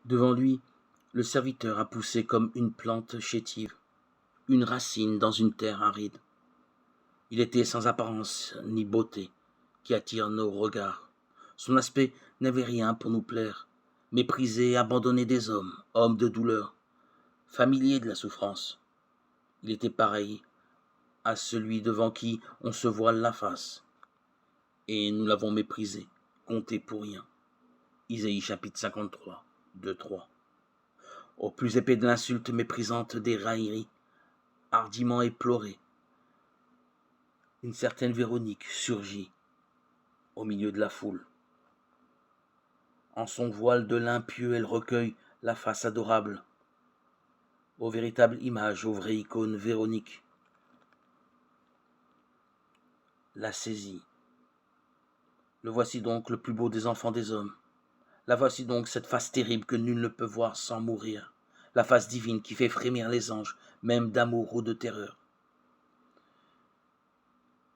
Devant lui, le serviteur a poussé comme une plante chétive, une racine dans une terre aride. Il était sans apparence ni beauté qui attire nos regards. Son aspect n'avait rien pour nous plaire. Méprisé, abandonné des hommes, homme de douleur, familier de la souffrance. Il était pareil à celui devant qui on se voile la face. Et nous l'avons méprisé, compté pour rien. Isaïe chapitre 53, 2-3. Au plus épais de l'insulte méprisante des railleries, hardiment éplorée, une certaine Véronique surgit au milieu de la foule. En son voile de lin pieux, elle recueille la face adorable, aux véritables images, aux vraies icônes Véronique. La saisit. Le voici donc le plus beau des enfants des hommes. La voici donc cette face terrible que nul ne peut voir sans mourir. La face divine qui fait frémir les anges, même d'amour ou de terreur.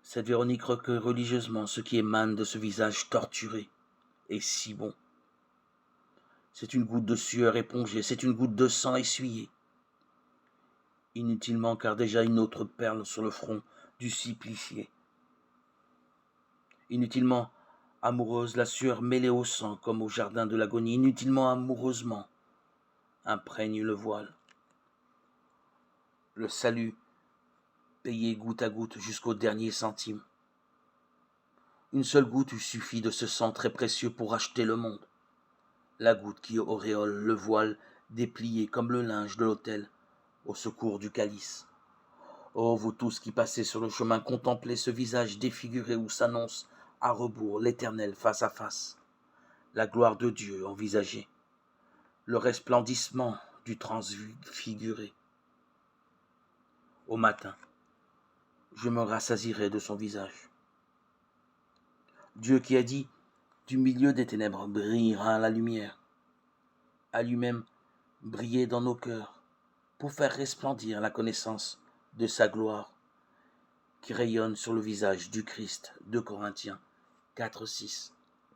Cette Véronique recueille religieusement ce qui émane de ce visage torturé et si bon. C'est une goutte de sueur épongée, c'est une goutte de sang essuyée. Inutilement, car déjà une autre perle sur le front du supplicié. Inutilement, amoureuse, la sueur mêlée au sang, comme au jardin de l'agonie. Inutilement, amoureusement, imprègne le voile. Le salut, payé goutte à goutte jusqu'au dernier centime. Une seule goutte eût suffi de ce sang très précieux pour racheter le monde. La goutte qui auréole le voile déplié comme le linge de l'autel au secours du calice. Oh, vous tous qui passez sur le chemin, contemplez ce visage défiguré où s'annonce à rebours l'éternel face à face, la gloire de Dieu envisagée, le resplendissement du transfiguré. Au matin, je me rassasirai de son visage. Dieu qui a dit, du milieu des ténèbres brillera la lumière, a lui-même brillé dans nos cœurs pour faire resplendir la connaissance de sa gloire qui rayonne sur le visage du Christ. 2 Corinthiens 4, 6.